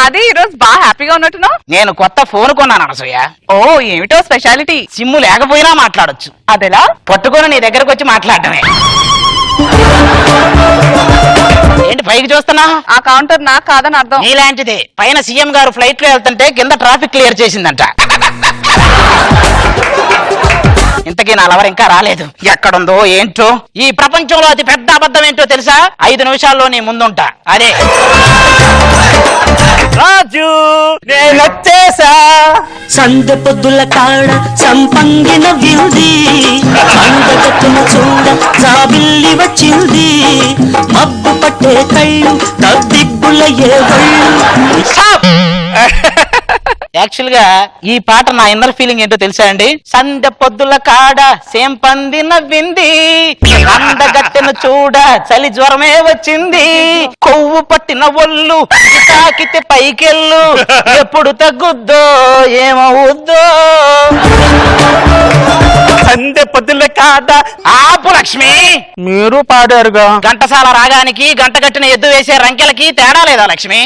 అది ఈరోజు బాగా హ్యాపీగా ఉన్నట్టున్నావు. నేను కొత్త ఫోన్ కొన్నాను అనసూయ. ఓ ఏమిటో స్పెషాలిటీ. సిమ్ము లేకపోయినా మాట్లాడొచ్చు. అదెలా? పట్టుకొని నీ దగ్గరకు వచ్చి మాట్లాడటమే. ఏంటి పైకి చూస్తున్నా? ఆ కౌంటర్ నాకు కాదని అర్థం. నీలాంటిదే. పైన సీఎం గారు ఫ్లైట్ లో వెళ్తుంటే కింద ట్రాఫిక్ క్లియర్ చేసిందంట. ఇంతకీ నా లవర్ ఇంకా రాలేదు. ఎక్కడుందో ఏంటో. ఈ ప్రపంచంలో అతి పెద్ద అబద్ధం ఏంటో తెలుసా? 5 నిమిషాల్లో నీ ముందుంటా. అదే రాజు, నేను వచ్చేసా. సందె పొద్దుల కాడ సంపంగిన వ్యూది, అందగతును చూడ జాబిల్లి వచ్చింది, మబ్బు పట్టే కళ్ళు తద్దిబ్బుల యాక్చువల్ గా ఈ పాట నా ఇన్నర్ ఫీలింగ్ ఏంటో తెలుసా అండి? సందె పొద్దుల కాడ సేం పంది నవ్వింది, అందగత్తెను చూడ చలి జ్వరమే వచ్చింది, కొవ్వు పట్టిన ఒళ్ళు తాకితే పైకెళ్ళు, ఎప్పుడు తగ్గుద్దో ఏమవుద్దో. సందె పొద్దుల కాడ. ఆపు లక్ష్మి, మీరు పాడారుగా. ఘంటసాల రాగానికి గంట కట్టిన ఎద్దు వేసే రంకెలకి తేడా లేదా లక్ష్మి?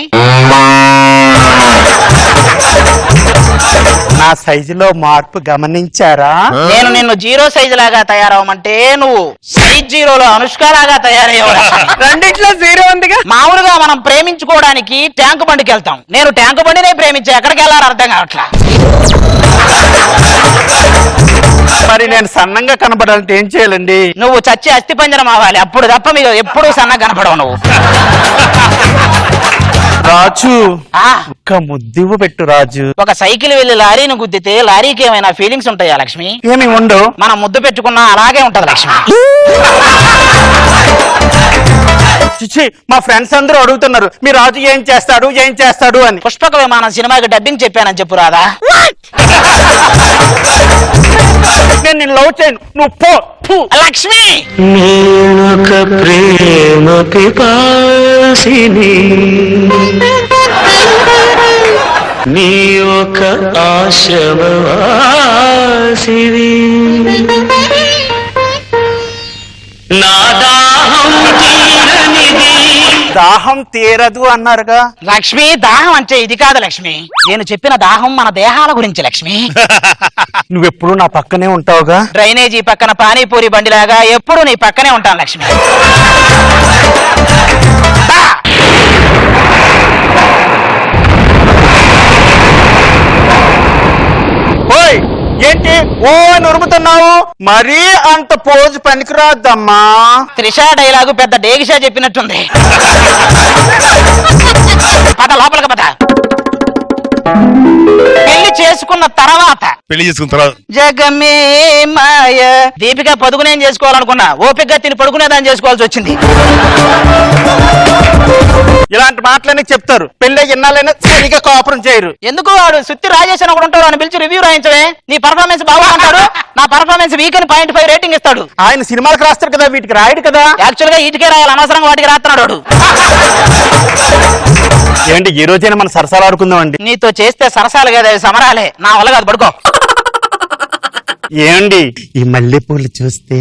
నా సైజులో మార్పు గమనించారా? నేను నిన్ను 0 సైజు లాగా తయారవమంటే నువ్వు సైజ్ 0లో అనుష్క లాగా తయారయ్యావు. రెండిట్లో 0 ఉందిగా. మామూలుగా మనం ప్రేమించుకోవడానికి ట్యాంకు బండికి వెళ్తాం. నేను ట్యాంకు బండినే ప్రేమించా. ఎక్కడికి వెళ్ళాలో అర్థం కావట్లా. మరి నేను సన్నంగా కనబడాలంటే ఏం చేయాలండి? నువ్వు చచ్చి అస్థి పంజరం అవ్వాలి. అప్పుడు తప్ప మీకు ఎప్పుడూ సన్నగా కనపడవు నువ్వు. రాజు, ఆ, ఒక్క ముద్దివ్వు పెట్టు రాజు. ఒక సైకిల్ వెళ్లి లారీని గుద్దితే లారీకి ఏమైనా ఫీలింగ్స్ ఉంటాయా లక్ష్మి? ఏమి ఉండవు. మనం ముద్దు పెట్టుకున్నా అలాగే ఉంటది లక్ష్మి. చిచి, మా ఫ్రెండ్స్ అందరూ అడుగుతున్నారు మీ రాజు ఏం చేస్తాడు అని. పుష్పక విమానం సినిమాకి డబ్బింగ్ చెప్పానని చెప్పు రాదా? నేను నిన్ను లవ్ చేయను, నువ్వు పో. లక్ష్మి, నేనొక ప్రేమ పిపాసిని, నీ ఒక ఆశ్రమవాసిని, నా దాహం తీరనిది. దాహం తీరదు అన్నారుగా. లక్ష్మి, దాహం అంటే ఇది కాదు లక్ష్మి. నేను చెప్పిన దాహం మన దేహాల గురించి లక్ష్మి. నువ్వెప్పుడు నా పక్కనే ఉంటావుగా. డ్రైనేజీ పక్కన పానీపూరి బండిలాగా ఎప్పుడు నీ పక్కనే ఉంటాను లక్ష్మి. ఓయ్, ఏంటి ఓ అని ఉరుముతున్నావు? మరీ అంత పోజు పనికిరాద్దమ్మా. త్రిషా డైలాగు పెద్ద డేగిషా చెప్పినట్టుంది. పద లోపలికి పద. పెళ్లి చేసుకున్న తర్వాత జగమే మాయ. దీపిక పదుకునేం చేసుకోవాలనుకున్నా ఓపికగా తిని పడుకునేదాన్ని చేసుకోవాల్సి వచ్చింది. ఇలాంటి మాటలన్నీ చెప్తారు. పెళ్ళి ఎన్నాళ్ళైనా సరిగా కోపరం చేయరు. ఎందుకు? వాడు సుత్తి రాజేష్ అని ఒకడు ఉంటాడు, అని పిలిచి రివ్యూ రాయించవే. నీ పర్ఫార్మెన్స్ బాగుంటాడు, నా పర్ఫార్మెన్స్ వీక్ అని 0.5 రేటింగ్ ఇస్తాడు. ఆయన సినిమాలకు రాస్తారు కదా, వీటికి రాయడు కదా. యాక్చువల్ గా వీటికే రాయాలి, అనవసరంగా వాటికి రాస్తున్నాడు వాడు. ఏంటి ఈ రోజైనా మనం సరసాలు ఆడుకుందాం అండి. నీతో చేస్తే సరసాలు కదా, అవి సమరాలే. నా వల్ల కాదు, పడుకో. ఏండి ఈ మల్లెపూలు చూస్తే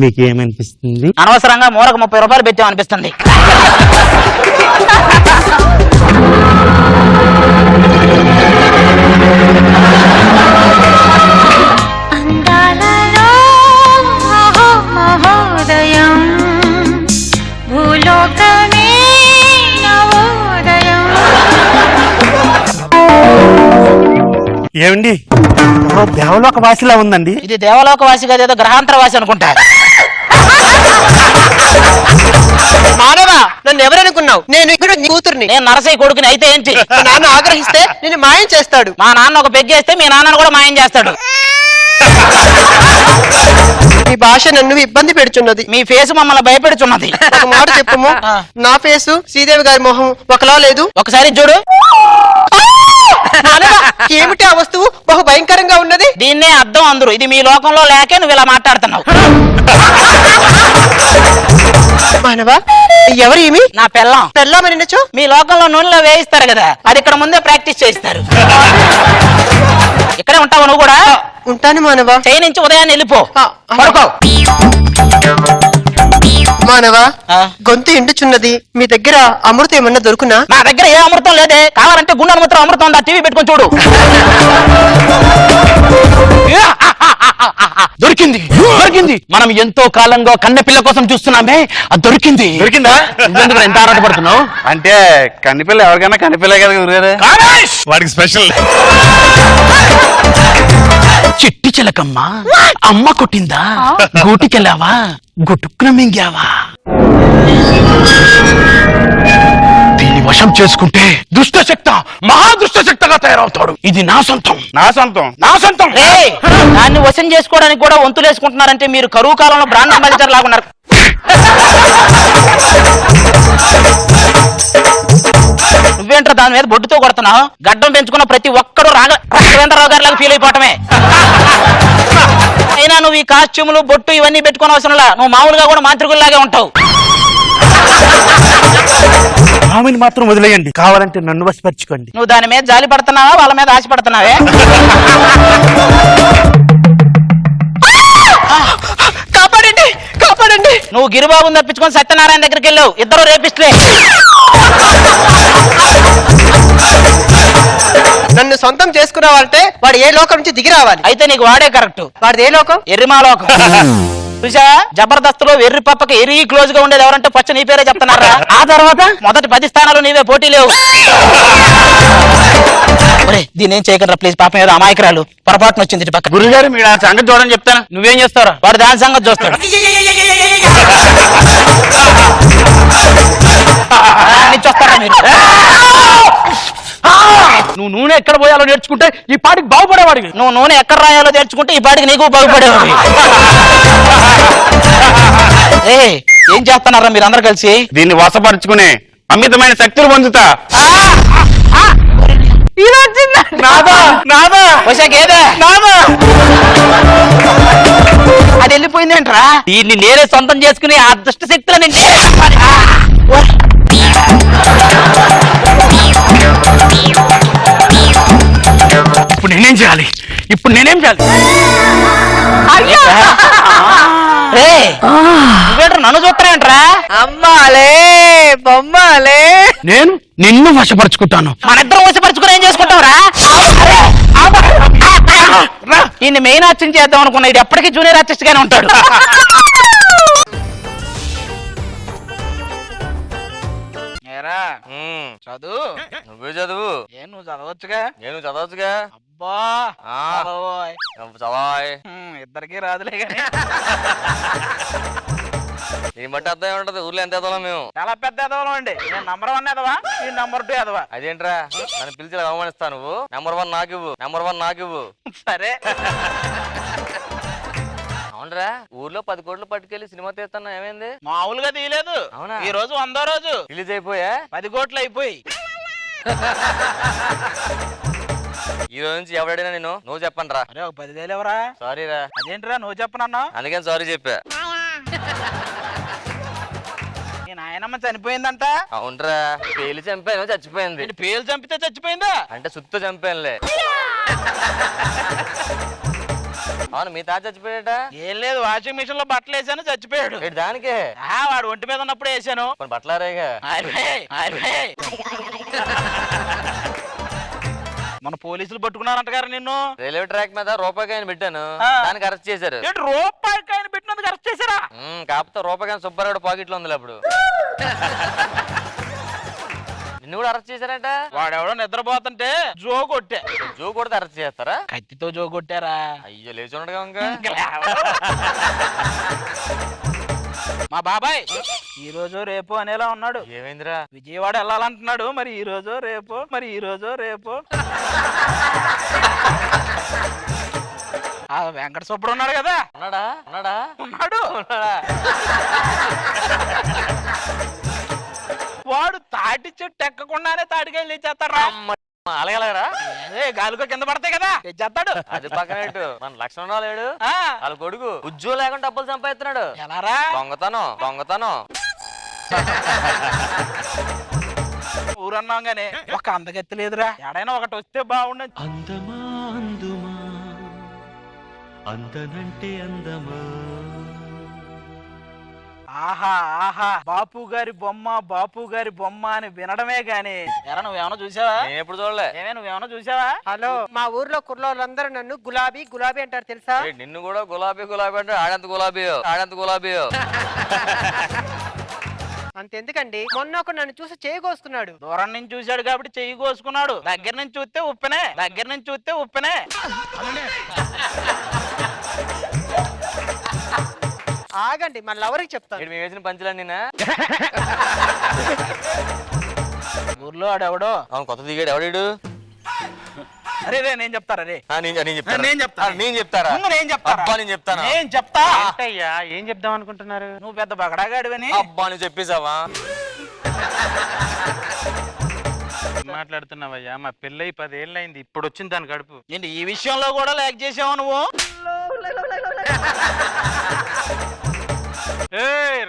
మీకు ఏమనిపిస్తుంది? అనవసరంగా మూరకు 30 రూపాయలు పెట్టామనిపిస్తుంది. అందాలలో మహోదయం, భూలోకమే నవోదయం. ఏమండి దేవలోక వాసిలా ఉందండి. ఇది దేవలోక వాసి కాదు, ఏదో గ్రహాంతర వాసి అనుకుంటా. మానవా, నన్ను ఎవరనుకున్నావు? నేను ఇక్కడ నీ కూతుర్ని. నేను నరసయ్య కొడుకుని. అయితే ఏంటి? మా నాన్న ఆగ్రహిస్తే నేను మాయం చేస్తాడు. మా నాన్న ఒక పెగ్గేస్తే మీ నాన్నను కూడా మాయం చేస్తాడు. ఈ భాష నన్ను ఇబ్బంది పెడుచున్నది. మీ ఫేస్ మమ్మల్ని భయపెడుచున్నది. ఒక మాట చెప్పము, నా ఫేసు శ్రీదేవి గారి మొహం ఒకలా లేదు. ఒకసారి చూడు. మానవా, ఏమిటి ఆ వస్తువు? బహు భయంకరంగా ఉన్నది. దీన్నే అర్థం అందరు. ఇది మీ లోకంలో లేకే నువ్వు ఇలా మాట్లాడుతున్నావు. మానవా, ఎవరు ఏమి? నా పెళ్ళం. పెళ్ళామని నచ్చు. మీ లోకంలో నూనెలో వేయిస్తారు కదా, అది ఇక్కడ ముందే ప్రాక్టీస్ చేయిస్తారు. ఇక్కడే ఉంటావు నువ్వు కూడా? ఉంటాను మానవా. చేయి నుంచి ఉదయాన్నే వెళ్ళిపో. పడుకో. మానవా ఆ. గొంతు ఎండుచున్నది, మీ దగ్గర అమృతం ఏమన్నా దొరుకునా? నా దగ్గర ఏ అమృతం లేదే, కావాలంటే గుండె అమృతం అమృతం ఉందా, టీవీ పెట్టుకొని చూడు. దొరికింది దొరికింది. మనం ఎంతో కాలంగా కన్నె పిల్ల కోసం చూస్తున్నామే, అది దొరికింది. దొరికిందా? నువ్వెందుకు ఎంత ఆరాటపడుతున్నావు? అంటే కన్నిపిల్ల ఎవరికైనా కన్నిపిల్ల కదా గురుగారు. వాడికి స్పెషల్. చిట్టి చిలకమ్మ అమ్మ కొట్టిందా, గూటికెళ్ళావా, గుటుక్కున మింగావా? దీన్ని వశం చేసుకుంటే దుష్టశక్త మహాదుష్టశక్తగా తయారవుతాడు. ఇది నా సొంతం, నా సొంతం. నా సొంతం. దాన్ని వశం చేసుకోవడానికి కూడా వంతులేసుకుంటున్నారంటే మీరు కరువు కాలంలో బ్రాండ్ అంబాసిడర్ లాగా ఉన్నారు. నువ్వేంట్రా దాని మీద బొడ్డుతో కొడుతున్నావు? గడ్డం పెంచుకున్న ప్రతి ఒక్కడు రాఘవేంద్రరావు గారి లాగా ఫీల్ అయిపోవటమే. అయినా నువ్వు ఈ కాస్ట్యూములు బొట్టు ఇవన్నీ పెట్టుకునే అవసరంలా, నువ్వు మామూలుగా కూడా మాంత్రికుల్లాగే ఉంటావు. ఆమెను మాత్రం వదిలేయండి, కావాలంటే నన్ను వశపరచుకోండి. నువ్వు దాని మీద జాలి పడుతున్నావా, వాళ్ళ మీద ఆశ పడుతున్నావే? కాపాడండి కాపాడండి. నువ్వు గిరిబాబుని తప్పించుకొని సత్యనారాయణ దగ్గరికి వెళ్ళావు, ఇద్దరు రేపిస్ట్లే. నన్ను సొంతం చేసుకున్నావంటే వాడు ఏ లోకం నుంచి దిగి రావాలి. అయితే నీకు వాడే కరెక్ట్. వాడిది ఏ లోకం? ఎర్రిమా లోకం. చూసా, జబర్దస్త్ లో వెర్రి పప్పకి ఎర్రి క్లోజ్ గా ఉండేది ఎవరంటే పచ్చ నీ పేరే చెప్తున్నారా. ఆ తర్వాత మొదటి 10 స్థానాలు నీవే, పోటీ లేవు. దీని ఏం చేయకుండా ప్లీజ్, పాపం ఏదో అమాయకురాలు పొరపాటున వచ్చింది ఇటు పక్క. గురుగారు మీరు ఆ సంగతి చూడని చెప్తాను. నువ్వేం చేస్తారా? వాడు దాని సంగతి చూస్తాడు. చూస్తారా మీరు? నువ్వు నూనె ఎక్కడ పోయాలో నేర్చుకుంటే ఈ పాటికి బాగుపడేవాడికి. నువ్వు నూనె ఎక్కడ రాయాలో నేర్చుకుంటే ఈ పాటికి నీకు బాగుపడేవాడి. ఏం చేస్తున్నారా మీరు అందరు కలిసి? దీన్ని వశపరుచుకునే అమితమైన శక్తులు పొందుతా. నాదా నాదా గేదే నాదా. అది వెళ్ళిపోయిందేంట్రా? దీన్ని నేనే సొంతం చేసుకుని ఆ దుష్ట శక్తులని ఇప్పుడు నేనేం చేయాలి? నువ్వేంట్రా నన్ను చూస్తానేంట్రా? అమ్మాలే బొమ్మాలే. నేను నిన్ను వశపరుచుకుంటాను. మనిద్దరం వశపరుచుకుని ఏం చేసుకుంటావురా? ఈయన మెయిన్ ఆర్టిస్ట్ చేద్దాం అనుకున్నా, ఇది ఎప్పటికీ జూనియర్ ఆర్టిస్ట్ గానే ఉంటాడు. చదువు నువ్వే చదువు. నువ్వు చదవచ్చుగా. నేను చదవచ్చుగా. అబ్బా చదవాయ్. ఇద్దరికి రాదులే కానీ నీ బట్టి అర్థం ఏముంటది, ఊర్లో ఎంత ఎదవాం మేము. చాలా పెద్ద ఎదవలం అండి. నేను నంబర్ 1 ఎదవా, ఈ నంబర్ 2 ఎదవా. అదేంట్రా నన్ను పిలిచి అవమానిస్తా నువ్వు? నెంబర్ 1 నాకివ్వు. సరే. అవునరా, ఊర్లో 10 కోట్లు పట్టుకెళ్ళి సినిమా తీస్తున్నా, ఏమైంది? మామూలుగా తీయలేదు. అవునా? ఈ రోజు 100వ రోజు రిలీజ్ అయిపోయా? 10 కోట్లు అయిపోయి. ఈ రోజు నుంచి ఎవడైనా నేను నువ్వు చెప్పను రా. అరే ఒక 10,000 ఎవరా? సారీ రా. అదేంటిరా నువ్వు చెప్పనన్నా? అందుకని సారీ చెప్పా. నీ నాయనమ్మ చనిపోయిందంట. అవునరా, పేలి చంపాను, చచ్చిపోయింది. పేలు చంపితే చచ్చిపోయిందా? అంటే సుత్తు చంపానులే. అవును, మీ తాత చచ్చిపోయాట? ఏం లేదు, వాషింగ్ మిషన్ లో బట్టలు వేసాను, చచ్చిపోయాడు. దానికే వాడు ఒంటి మీద ఉన్నప్పుడు వేసాను. బట్టలారేగా. మన పోలీసులు పట్టుకున్నారంట గారు నిన్ను. రైల్వే ట్రాక్ మీద రూపాయికాయని పెట్టాను, దానికి అరెస్ట్ చేశారు. రూపాయికాయని పెట్టినందుకు అరెస్ట్ చేశారా? కాకపోతే రూపాయికాయని సుబ్బారావు పాకెట్లో ఉంది అప్పుడు. నిన్ను కూడా అరెస్ట్ చేశారట. వాడెవడో నిద్రపోతుంటే జో కొట్టే. జో కొడితే అరెస్ట్ చేస్తారా? కత్తితో జో కొట్టారా? అయ్యో, లేచి ఉండగా ఇంకా. మా బాబాయ్ ఈ రోజు రేపు అనేలా ఉన్నాడు. ఏమైందిరా? విజయవాడ వెళ్ళాలంటున్నాడు. మరి ఈ రోజు రేపు ఆ వెంకట సుబ్బడు ఉన్నాడు కదా. ఉన్నాడు. వాడు తాటి చెట్టు ఎక్కకుండానే తాటికాయలు తెచ్చేస్తారా? అలాగలరా? అదే గాలికో కింద పడతాయి కదా, తెచ్చేస్తాడు. అది పక్కన మన లక్ష్మణరావు లేడు, వాళ్ళ కొడుకు ఉద్యోగం లేకుండా డబ్బులు సంపాదిస్తున్నాడు. ఎలారా? దొంగతనం. ఊరన్నాగానే ఒక అందగత్తి లేదురా, ఎడైనా ఒకటి వస్తే బాగుండదు. అందమా అందుమా అందనంటే అందమా ఆహా ఆహా బాపు గారి బొమ్మ అని వినడమే గాని ఎరా నువ్వేమన్నా చూసావా? నేను ఎప్పుడు చూడలే. నువ్వేమన్నా చూసావా? హలో, మా ఊర్లో కుర్రోళ్ళందరూ నన్ను గులాబీ గులాబీ అంటారు తెలుసా? నిన్ను కూడా గులాబీ గులాబీ అంటే ఆడంత గులాబీ అంతెందుకండి, మొన్న ఒక నన్ను చూసి చేయి కోసుకున్నాడు. దూరం నుంచి చూశాడు కాబట్టి చెయ్యి కోసుకున్నాడు. దగ్గర నుంచి చూస్తే ఉప్పెనే. ఆగండి, మళ్ళీ ఎవరికి చెప్తాను. మేము వేసిన పంచులన్నీ ఊర్లో ఆడెవడో అవును కొత్త దిగాడు ఎవడు? అరే నేను చెప్తారా రే నేను చెప్తారా? అబ్బా నేను చెప్తాను. నేను చెప్తా. అయ్యా ఏం చెప్దాం అనుకుంటున్నారు? నువ్వు పెద్ద బగడాగాడివని. అబ్బా నువ్వు చెప్పేసావా? మాట్లాడుతున్నావయ్యా, మా పెళ్ళై 10 ఏళ్ళైంది, ఇప్పుడు వచ్చింది దాని గడుపు. ఏంటి ఈ విషయంలో కూడా లాగ్ చేసావు నువ్వు?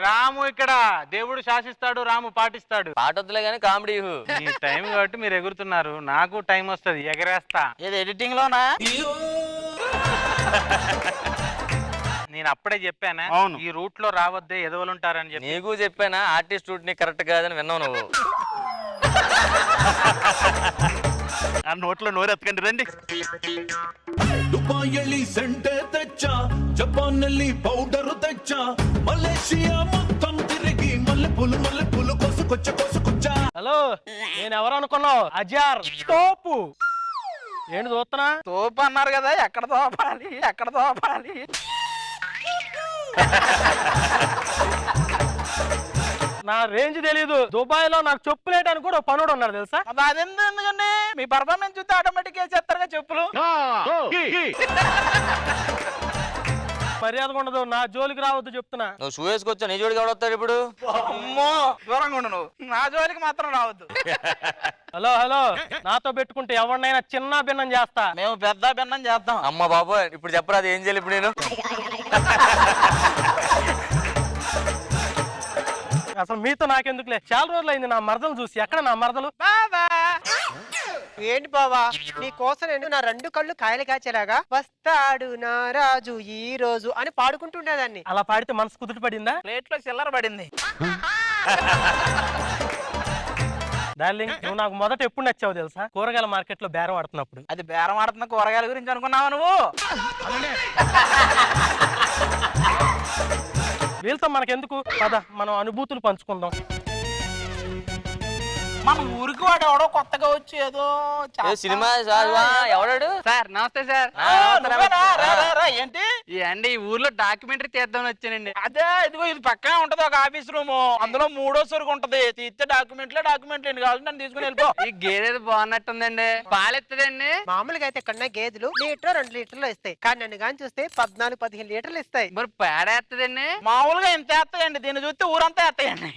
రాము ఇక్కడ దేవుడు శాసిస్తాడు, రాము పాటిస్తాడు. పాటొద్దులే గానీ కామెడీ. ఈ టైం కాబట్టి మీరు ఎగురుతున్నారు, నాకు టైం వస్తుంది ఎగరేస్తా. ఏది ఎడిటింగ్ లోనా? నేను అప్పుడే చెప్పానా ఈ రూట్ లో రావద్దే ఎదవలుంటారని చెప్పి. నీకు చెప్పానా ఆర్టిస్ట్ రూట్ నీ కరెక్ట్ కాదని విన్నావు నువ్వు. ఆ నోట్లో నోరెత్తకండి రండి. ದುಬಾಯಲ್ಲಿ ಸೆಂಟೆ ತೆಚ್ಚ, ಜಪಾನ್ನಲ್ಲಿ ಪೌಡರ್ ತೆಚ್ಚ, మలేషియా మొత్తం తిరిగి మల్లె పూలు కోసుకొచ్చ. హలో, నేను ఎవరు అనుకున్నావు? అజార్ తోపు. ఏంటి చూస్తున్నా? తోపు అన్నారు కదా, ఎక్కడ తోపాలి? నా రేంజ్ తెలీదు. దుబాయ్ లో నాకు చెప్పులేయడానికి కూడా పనుడు ఉన్నారు తెలుసా? అదెందుకండి, మీ పర్ఫార్మెన్స్ చూస్తే ఆటోమేటిక్ వేసేస్తారుగా చెప్పులు. మర్యాద ఉండదు, నా జోలికి రావద్దు చెప్తున్నా. నువ్వు షూ వేసుకొచ్చా, నీ జోడికి ఎవడొస్తాడు ఇప్పుడు? అమ్మో దూరంగా ఉండు నువ్వు, నా జోలికి మాత్రం రావద్దు. హలో, నాతో పెట్టుకుంటే ఎవరినైనా చిన్న భిన్నం చేస్తా. మేము పెద్ద భిన్నం చేద్దాం. అమ్మ బాబోయ్, ఇప్పుడు చెప్పరా అది ఏం చేయాలి ఇప్పుడు నేను? అసలు మీతో నాకెందుకులే, చాలా రోజులు అయింది నా మరదలు చూసి. ఎక్కడ నా మరదలు? ఏంటి బావా, నీ కోసం నేను నా 2 కళ్ళు కాయలు కాచేలాగా వస్తాడు నా రాజు ఈ రోజు అని పాడుకుంటుండేదాన్ని. అలా పాడితే మనసు కుదుట పడిందా? ప్లేట్ లో చిల్లర పడింది. డార్లింగ్, నువ్వు నాకు మొదట ఎప్పుడు నచ్చావు తెలుసా? కూరగాయల మార్కెట్ లో బేరం ఆడుతున్నప్పుడు. అది బేరం ఆడుతున్న కూరగాయల గురించి అనుకున్నావా నువ్వు? వీళ్ళతో మనకెందుకు, పద మనం అనుభూతులు పంచుకుందాం. మన ఊరికి వాడు ఎవడో కొత్తగా వచ్చి ఏదో సినిమా ఎవడాడు? సార్ నమస్తే సార్. ఏంటి అండి ఈ ఊర్లో డాక్యుమెంటరీ తీద్దామని వచ్చానండి. అదే ఇదిగో ఇది పక్కనే ఉంటది ఒక ఆఫీస్ రూమ్, అందులో 3వ సరుకు ఉంటది. తీస్తే డాక్యుమెంట్లే కావాలి, నన్ను తీసుకుని వెళ్ళిపో. ఈ గేదెది బాగున్నట్టుందండి, పాలెత్తదండి. మామూలుగా అయితే కన్నా గేదెలు 1-2 లీటర్లు ఇస్తాయి, కానీ నన్ను కానీ చూస్తే 14-15 లీటర్లు ఇస్తాయి. మరి పేడేత్తదండి. మామూలుగా ఇంత వేస్తాయండి, దీన్ని చూస్తే ఊరంతా వేస్తాయండి.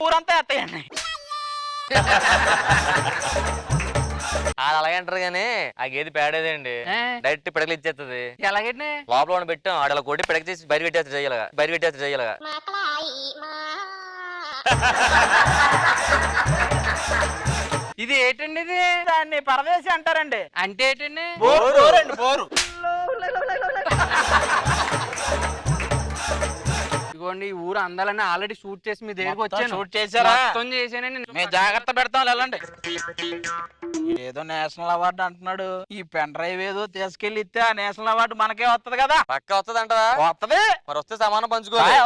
వాళ్ళు అలాగే అంటారు కానీ ఆ గేది పేడేదండి డైరెక్ట్ పిడకలు ఇచ్చేస్తుంది. ఎలాగండి? లోపల పెట్టాం ఆడలా కొట్టి పిడక చేసి బయట పెట్టేస్తారు చెయ్యాలగా. ఇది ఏంటండి? ఇది దాన్ని పరదేశి అంటారండి. అంటే ఏంటండి? బోరు. ఇదిగోండి, ఈ ఊరు అందాలని ఆల్రెడీ షూట్ చేసి మీ దగ్గరకు వచ్చాను. షూట్ చేశారా? మొత్తం చేశానండి. మేము జాగ్రత్త పెడతాం, వెళ్ళండి. ఏదో నేషనల్ అవార్డు అంటున్నాడు, ఈ పెన్ డ్రైవ్ ఏదో తీసుకెళ్లి ఇస్తే ఆ నేషనల్ అవార్డు మనకే వస్తది కదా? పక్క వస్తుంది అంటదా? వస్తది. మరి వస్తే సమానం పంచుకోవాలి.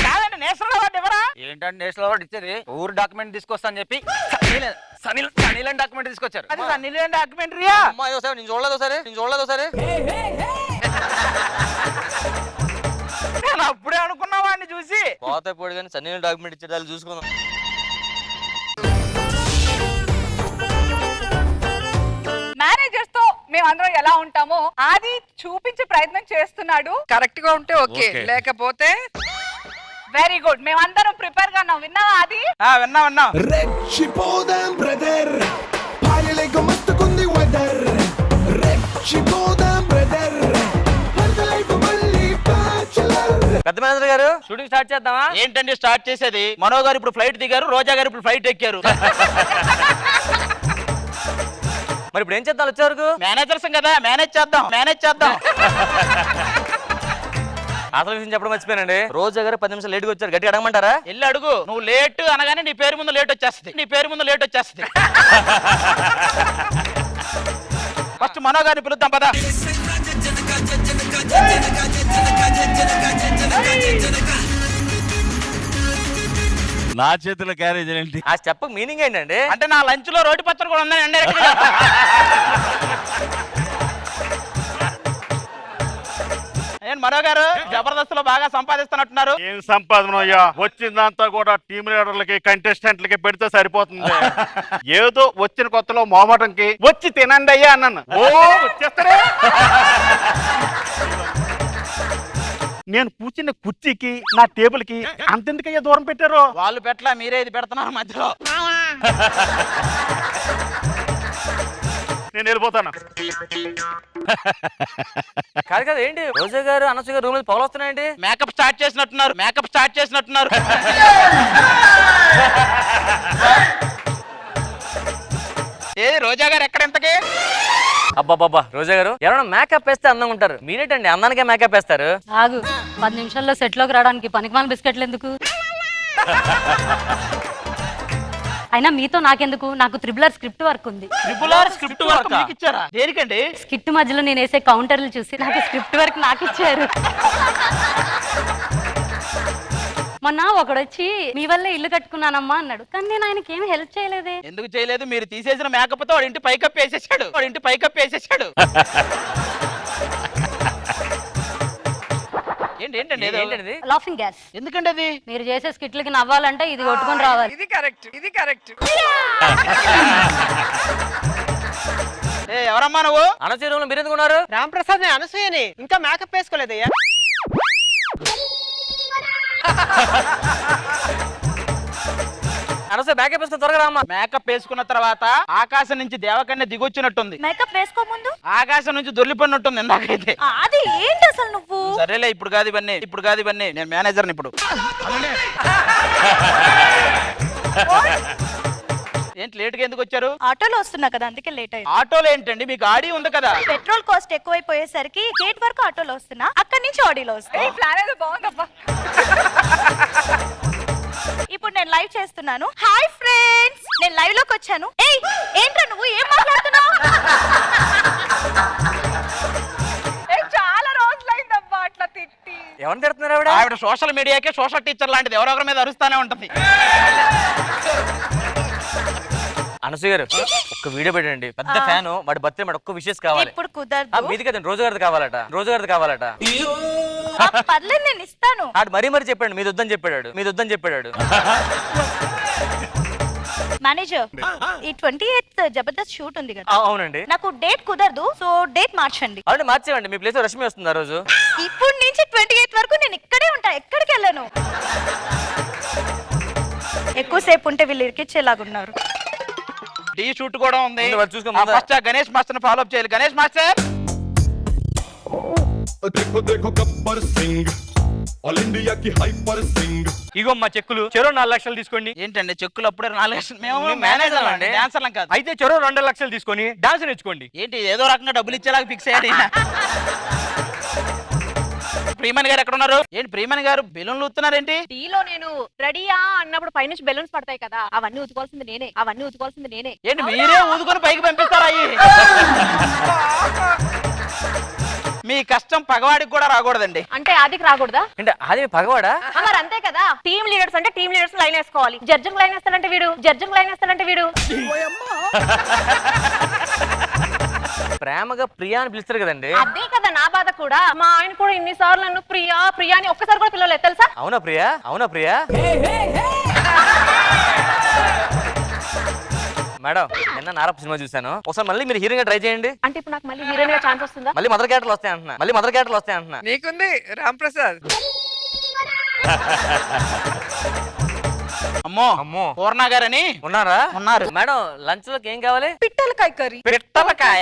కాదండి, నేషనల్ అవార్డు ఎవరా? ఏంటంటే నేషనల్ అవార్డు ఇచ్చేది ఊరు డాక్యుమెంట్ తీసుకొస్తా అని చెప్పి సనీలన్ డాక్యుమెంట్ తీసుకొచ్చారు. అది సన్నీలేని డాక్యుమెంటరీయా? అమ్మాయి ఒకసారి నేను చూడలేదు సరే. నేను అప్పుడే అనుకున్నా వాడిని చూసి. పోతే పోడు కానీ సన్నీలన్ డాక్యుమెంట్ ఇచ్చేది చూసుకుందాం. మేనేజర్స్ తో మేమందరం ఎలా ఉంటామో అది చూపించే ప్రయత్నం చేస్తున్నాడు. కరెక్ట్ గా ఉంటే ఓకే, లేకపోతే వెరీ గుడ్. మేమందరం ప్రిపేర్ గా ఉన్నాం. విన్నావా అది? విన్నా. రెచ్చిపోదాం బ్రదర్, పాయలేక మస్తుకుంది వెదర్. రెచ్చిపోదాం బ్రదర్, లైఫ్ మళ్ళీ బ్యాచులర్. పెద్ద మేనేజర్ గారు షూటింగ్ స్టార్ట్ చేద్దామా? ఏంటండి స్టార్ట్ చేసేది? మనో గారు ఇప్పుడు ఫ్లైట్ దిగారు, రోజా గారు ఇప్పుడు ఫ్లైట్ ఎక్కారు. మరి ఇప్పుడు ఏం చేద్దాం? వచ్చేవరకు మేనేజర్స్ కదా, మేనేజ్ చేద్దాం. అసలు విషయం చెప్పడం మర్చిపోయానండి. రోజా గారు 10 నిమిషాలు లేట్గా వచ్చారు. గట్టిగా అడగమంటారా? వెళ్ళి అడుగు. నువ్వు లేట్ అనగానే నీ పేరు ముందు లేట్ వచ్చేస్తుంది. నీ పేరు ముందు లేట్ వచ్చేస్తుంది. ఫస్ట్ మనో గారిని పిలుద్దాం పద. నా చేతిలో క్యారేజ్ ఏంటి? ఆ స్టెప్ మీనింగ్ ఏంటండి? అంటే నా లంచ్ లో రోటి పచ్చడి కూడా ఉందని ఏంటి మనో గారు జబర్దస్త్ లో బాగా సంపాదిస్తున్నట్టున్నారు. ఏం సంపాదన అయ్యా, వచ్చిందంతా కూడా టీమ్ లీడర్లకి కంటెస్టెంట్లకి పెడితే సరిపోతుంది. ఏదో వచ్చిన కొత్తలో మోమటంకి వచ్చి తినండి అయ్యా అన్నాను. ఓ వచ్చేస్తారే. నేను కూర్చున్న కుర్చీకి నా టేబుల్ కి అంతెందుకయ్యా దూరం పెట్టారు? వాళ్ళు పెట్లా, మీరే ఇది పెడుతున్నారు మధ్యలో. నేను వెళ్ళిపోతాను. కాదు కదా ఏంటి రోజా గారు అనసూయ గారు రూమ్ పొగలు వస్తున్నాయండి? మేకప్ స్టార్ట్ చేసినట్టున్నారు. మేకప్ స్టార్ట్ చేసినట్టున్నారు. ఏది రోజా గారు ఎక్కడ ఇంతకి? అబ్బాబ్బా రోజా గారు ఎవరైనా మేకప్ వేస్తే అందంగా ఉంటారు. మీరేంటండి అందానికే మేకప్ వేస్తారు? ఆగు, 10 నిమిషాల్లో సెట్ లోకి రావడానికి పనికిమాల బిస్కెట్లు ఎందుకు? అయినా మీతో నాకెందుకు? నాకు త్రిబులర్ స్క్రిప్ట్ వర్క్ ఉంది. స్క్రిప్ట్ వర్క్ మీకు ఇచ్చారా? దేనికండి? స్కిట్ మధ్యలో నేను వేసే కౌంటర్లు చూసి నాకు స్క్రిప్ట్ వర్క్ నాకు ఇచ్చారు. మొన్న ఒకడొచ్చి మీ వల్లే ఇల్లు కట్టుకున్నానమ్మా అన్నాడు, కానీ నేను ఆయనకి ఏమి హెల్ప్ చేయలేదే. ఎందుకు చేయలేదు? మీరు తీసేసిన మేకప్ తో వాడి ఇంటి పైకప్పు వేసేసాడు. వాడి ఇంటి పైకప్పు వేసేసాడు. ఏంటండి ఏంటండి? Laughing gas. ఎందుకండి అది? మీరు చేసే స్కిట్లకి నవ్వాలంటే ఇది కొట్టుకొని రావాలి. ఇది కరెక్ట్, ఇది కరెక్ట్. ఎవరమ్మా నువ్వు? అనసూయ రూమ్ లో మీరు ఎందుకు ఉన్నారు? రాంప్రసాద్ నేను అనసూయని ఇంకా మేకప్ వేసుకోలేదయ్యా. అనసూయ బ్యాకప్ వేసుకుని త్వరగా రామ్మా. మేకప్ వేసుకున్న తర్వాత ఆకాశం నుంచి దేవకన్య దిగొచ్చినట్టుంది. మేకప్ వేసుకో ముందు ఆకాశం నుంచి దొల్లిపడినట్టుంది ఇందాకైతే. అది ఏంటి అసలు నువ్వు? సరేలే, ఇప్పుడు కాదు ఇవన్నీ. నేను మేనేజర్ని ఇప్పుడు. ఏంటి లేట్ గా ఎందుకు వచ్చారు? ఆటోలో వస్తున్నా కదా, అందుకే లేట్ అయింది. ఆటోలో ఏంటండి? మీకు ఆడి ఉంది కదా. పెట్రోల్ కాస్ట్ ఎక్కువైపోయేసరికి గేట్ వరకు ఆటోలో వస్తున్నా, అక్కడి నుంచి ఆడిలో వస్తున్నా. ఈ ప్లాన్ ఏదో బాగుందబ్బా. ఇప్పుడు నేను లైవ్ చేస్తున్నాను. హాయ్ ఫ్రెండ్స్, నేను లైవ్ లోకి వచ్చాను. ఏయ్ ఏంట్రా నువ్వు ఏం మాట్లాడుతున్నావు? చాలా రోజులైందబ్బా అట్లా తిట్టి. ఎవరిని తిడుతున్నారు ఆవిడ? ఆవిడ సోషల్ మీడియాకే సోషల్ టీచర్ లాంటిది, ఎవరొకరి మీద అరుస్తానే ఉంటది. అనసూయ గారు ఒక్క వీడియో పెట్టండి. పెద్ద ఫ్యాన్, వాడి బర్త్డే ఒక్క విషెస్ కావాలి. ఇప్పుడు కుదరదు. మీది కదండి, రోజు గారిది కావాలట. పర్లేదు నేను ఇస్తాను. ఆడు మరీ చెప్పాడు మీది వద్దని చెప్పాడు. మేనేజర్, ఈ 28th జబర్దస్త్ షూట్ ఉంది కదా, అవునండి. నాకు డేట్ కుదరదు, సో డేట్ మార్చండి. అవునండి, మార్చేవండి. మీ ప్లేస్ రష్మి వస్తుంది ఆ రోజు. ఇప్పుడు నుంచి 28th వరకు నేను ఇక్కడే ఉంటా, ఎక్కడికి వెళ్ళను. ఎక్కువసేపు ఉంటే వీళ్ళు ఇరికిచ్చేలాగున్నారు. టీ షూట్ కూడా ఉంది. చూసుకో first Ganesh master follow up చేయాలి. గణేష్ మాస్టర్, देखो देखो गब्बर सिंह ऑल इंडिया की हाइपर सिंह ఇగో మా చెక్కులు చెరో 4 లక్షలు తీసుకోండి. ఏంటండి చెక్కులు అప్పుడే 4 లక్షలు? మేము మేము మేనేజర్ అండి. డాన్సర్లం కాదు. అయితే చెరో 2 లక్షలు తీసుకొని డాన్స్ నేర్చుకోండి. ఏంటి ఏదో రకంగా డబ్బులు ఇచ్చేలాగా ఫిక్స్ అయ్యాడు ఈయన. ప్రియమణి గారు ఎక్కడ ఉన్నారు? ఏంటి ప్రియమణి గారు బెలూన్లు ఊతున్నారేంటి? టీలో నేను రెడీయా అన్నప్పుడు పైనుంచి బెలూన్స్ పడతాయి కదా, అవన్నీ ఉతుకోవాల్సింది నేనే. ఏంటి మీరే ఊదుకొని పైకి పంపిస్తారా? మీ కష్టం పగవాడికి కూడా రాకూడదండి. అంటే ఆదికి రాకూడదా? అంటే అది మీ పగవాడా? మరి అంతే కదా, టీమ్ లీడర్స్ అంటే టీమ్ లీడర్స్ లైన్ వేసుకోవాలి. జడ్జింగ్ లైన్ వేస్తాడంటే వీడు. ప్రేమగా ప్రియా అని పిలుస్తారు కదండి. అదే కదా నా బాధ కూడా. మా ఆయన కూడా ఇన్నిసార్లు నన్ను ప్రియా అని ఒక్కసారి కూడా పిలవలేదు తెలుసా? అవునా ప్రియా? మేడం నిన్న నారప్ప సినిమా చూసాను. ఒకసారి మళ్ళీ మీరు హీరోగా ట్రై చేయండి. అంటే ఇప్పుడు నాకు మళ్ళీ హీరోయిన్ గా ఛాన్స్ వస్తుందా? మళ్ళీ మదర్ క్యారెక్టర్లు వస్తాయి అంటున్నా. నీకుంది రాంప్రసాద్. అమ్మో పూర్ణ గారని ఉన్నారు. మేడం లంచ్ లోకి ఏం కావాలి? పిట్టలకాయ కర్రీ. పిట్టలకాయ.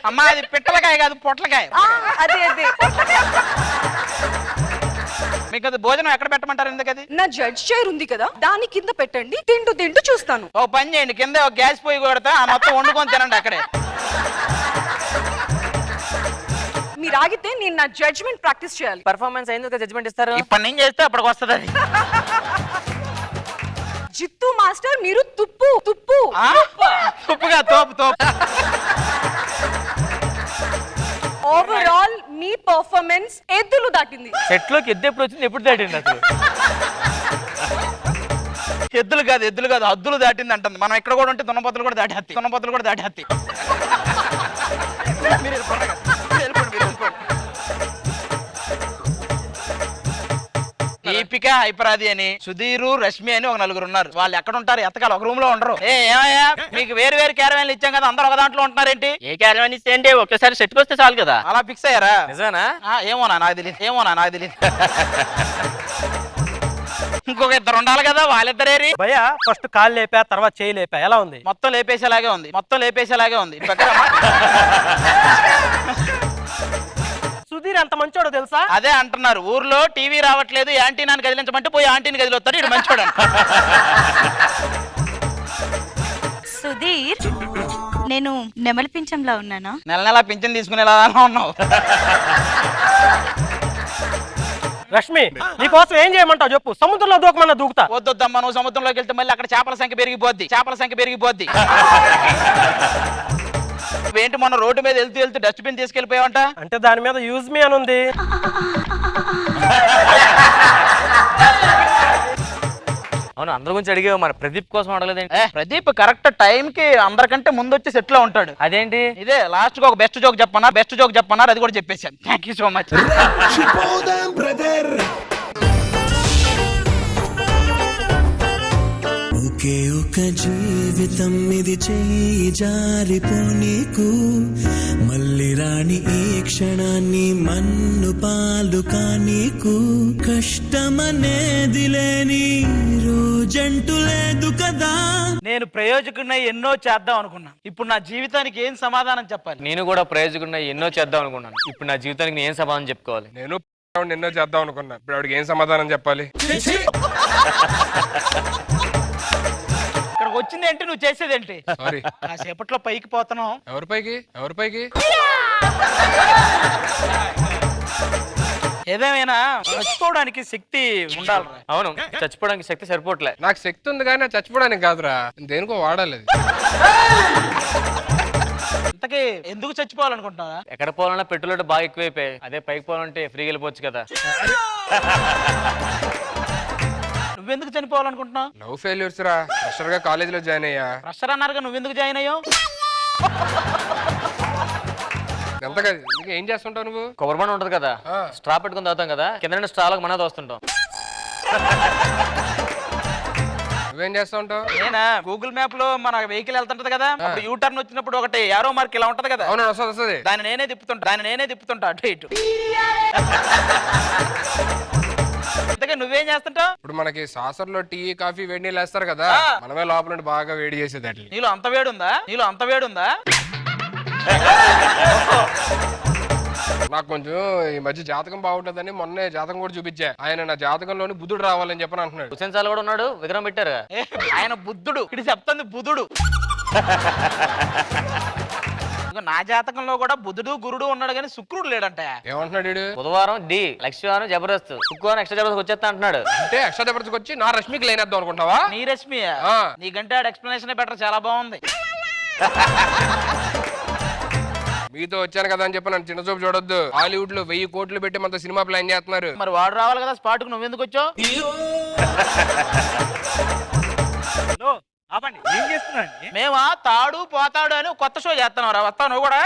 అమ్మా అది పిట్టలకాయ కాదు, పొట్లకాయ. అదే మీకు అది భోజనం ఎక్కడ పెట్టమంటారు? ఎందుకది? నా జడ్జ్ చైర్ ఉంది కదా, దాని కింద పెట్టండి, తింటూ చూస్తాను. ఓ పని చేయండి, కింద ఒక గ్యాస్ పొయ్యి కొడతా, ఆ మొత్తం వండుకొని తినండి అక్కడే. మీరు ఆగితే నేను నా జడ్జ్మెంట్ ప్రాక్టీస్ చేయాలి. పర్ఫార్మెన్స్ అయింది జడ్జ్మెంట్ ఇస్తారు. ఇప్పటి నుంచి చేస్తే అప్పటికి వస్తుంది అది. జిత్తు మాస్టర్ మీరు తుప్పు తుప్పు ఉప్పుగా తోపు తోపు. ఓవరాల్ మీ పర్ఫార్మెన్స్ ఎద్దులు దాటింది. సెట్ లోకి ఎద్దు ఎప్పుడు వచ్చింది, ఎప్పుడు దాటింది అసలు? ఎద్దులు కాదు హద్దులు దాటింది అంటుంది. మనం ఎక్కడ కూడా ఉంటే దున్నపోతులు కూడా దాటేత్తి. మీరు వెళ్ళిపోండి. దీపిక హైపరాది అని, సుధీరు, రష్మి అని ఒక నలుగురు ఉన్నారు. వాళ్ళు ఎక్కడ ఉంటారు? ఎత్తకాలు ఒక రూమ్ లో ఉండరు. ఏమయ్యా మీకు వేరు వేరు క్యారవాన్లు ఇచ్చాం కదా, అందరూ ఒక దాంట్లో ఉంటున్నారేంటి? ఏ క్యారవాన్ ఇస్తే ఏంటి, ఒకేసారి సెట్ వస్తే చాలు కదా. అలా ఫిక్స్ అయ్యారా? నిజమేనా? ఏమోనా నాకు తెలియదు. ఇంకొక ఇద్దరు ఉండాలి కదా, వాళ్ళిద్దరేరి. భయ ఫస్ట్ కాళ్ళు లేపా, తర్వాత చేయి లేపా, ఎలా ఉంది? మొత్తం లేపేసేలాగే ఉంది. సుధీర్ ఎంత మంచోడో తెలుసా? అదే అంటున్నారు, ఊర్లో టీవీ రావట్లేదు, యాంటీనాని కదిలించమంటే పోయి యాంటీని కదిలిస్తాడు. ఇటు మంచోడు. సుధీర్, నేను నెమలి పింఛంలా ఉన్నానా? నెల పింఛన్ తీసుకునేలా ఉన్నావు. రష్మి, నీకోసం ఏం చేయమంటావు చెప్పు? సముద్రంలో దూకమన్నా దూకుతా. వద్దొద్దమ్మా, నువ్వు సముద్రంలోకి వెళ్తే మళ్ళీ అక్కడ చేపల సంఖ్య పెరిగిపోద్ది. ఏంటి మొన్న రోడ్డు మీద వెళ్తూ డస్ట్బిన్ తీసుకెళ్లిపోయావంట? అంటే దాని మీద యూజ్ మీ అని ఉంది. అవును, అందరి గురించి అడిగావు, మన ప్రదీప్ కోసం అడగలేదేంటి? ప్రదీప్ కరెక్ట్ టైం కి అందరికంటే ముందు వచ్చి సెట్ లో ఉంటాడు. అదేంటి? ఇదే లాస్ట్ కి ఒక బెస్ట్ జోక్ చెప్పన్నారు, అది కూడా చెప్పేశాను. Thank you so much. ఒకే ఒక జీవితం ఇది, చేయి జారిపోనీకు, మళ్ళీ రాని ఈ క్షణాన్ని మన్ను పాలు కానీకు, కష్టమనేది లేని రోజంటూ లేదు కదా. నేను ప్రయోజకుడినై ఎన్నో చేద్దాం అనుకున్నా, ఇప్పుడు నా జీవితానికి ఏం సమాధానం చెప్పాలి? నేను కూడా ప్రయోజకుడిని ఎన్నో చేద్దాం అనుకున్నాను, ఇప్పుడు నా జీవితానికి నేను ఏం సమాధానం చెప్పుకోవాలి? నేను ఎన్నో చేద్దాం అనుకున్నా, ఇప్పుడు ఆవిడకి ఏం సమాధానం చెప్పాలి? ఇక్కడికి వచ్చింది ఏంటి, నువ్వు చేసేదేంటి? సారీ, కాసేపట్లో పైకి పోతున్నావు. ఎవరి పైకి? ఏదేమైనా చచ్చిపోవడానికి శక్తి ఉండాలి. అవును, చచ్చిపోవడానికి శక్తి సరిపోవట్లే. నాకు శక్తి ఉంది కానీ చచ్చిపోవడానికి కాదురా, దేనికో వాడాలి. ఇంతకీ ఎందుకు చచ్చిపోవాలనుకుంటున్నావా? ఎక్కడ పోవాలన్నా పెట్రోల్ బాగా ఎక్కువైపోయాయి, అదే పైకి పోవాలంటే ఫ్రీగా వెళ్ళిపోవచ్చు కదా. నువ్వెందుకు చనిపోవాలనుకుంటున్నావు? లవ్ ఫెయిల్యూర్స్ రా, ఫ్రెషర్ గా కాలేజీలో జాయిన్ అయ్యా. ఫ్రెషర్ అన్నారుగా, నువ్వెందుకు జాయిన్ అయ్యావు? ఎంతగా ఏం చేస్తుంటావు నువ్వు? కొబ్బరి బండ ఉంటది కదా, స్ట్రా పెట్టుకుని తాగుతాం కదా, కింద స్ట్రాలకు మన తోస్తుంటాం. నువ్వేం చేస్తా ఉంటావు? నేనా గూగుల్ మ్యాప్ లో మన వెహికల్ వెళ్తుంటది కదా, అప్పుడు యూ టర్న్ వచ్చినప్పుడు ఒకటి యారో మార్క్ ఇలా ఉంటది కదా. అవును, వస్తుంది. దాన్ని నేనే తిప్పుతుంటా అటు ఇటు. ఇంతకీ నువ్వేం చేస్తుంటావు? ఇప్పుడు మనకి సాసర్లో టీ కాఫీ వేడి నీళ్ళు వేస్తారు కదా, మనమే లోపల నుండి బాగా వేడి చేసేది. అట్లా నీలో అంత వేడి ఉందా? నాకు కొంచెం ఈ మధ్య జాతకం బాగుంటుందని మొన్నే జాతకం కూడా చూపించా. ఆయన నా జాతకంలోని బుద్ధుడు రావాలని చెప్పని అంటున్నాడు. హుసేన్ సార్ కూడా ఉన్నాడు, విగ్రహం పెట్టారు. ఆయన బుద్ధుడు, ఇది చెప్తుంది బుధుడు. నా జాతకంలో కూడా బుధుడు గురుడు ఉన్నాడు కానీ శుక్రుడు లేడంట. ఏమంటున్నాడు వీడు? బుధవారం డి, లక్ష్మీవారం జబర్దస్త్, శుక్రవారం ఎక్స్ట్రా జబర్దస్త్ వచ్చేస్తా అంటున్నాడు. అంటే ఎక్స్ట్రా జబర్దస్త్ వచ్చి నా రష్మికి లేనేద్దాం అనుకుంటావా? నీ రష్మి నీకంటే ఆడ ఎక్స్ప్లెనేషన్ బెటర్, చాలా బాగుంది. మీతో వచ్చాను కదా అని చెప్పి నన్ను చిన్న చూపు చూడొద్దు. హాలీవుడ్ లో 1000 కోట్లు పెట్టి మనతో సినిమా ప్లాన్ చేస్తున్నారు. మరి వాడు రావాలి కదా స్పాట్ కు, నువ్వెందుకు వచ్చావు? మేమా తాడు పోతాడు అని కొత్త షో చేస్తున్నావు రా, వస్తావు నువ్వు కూడా?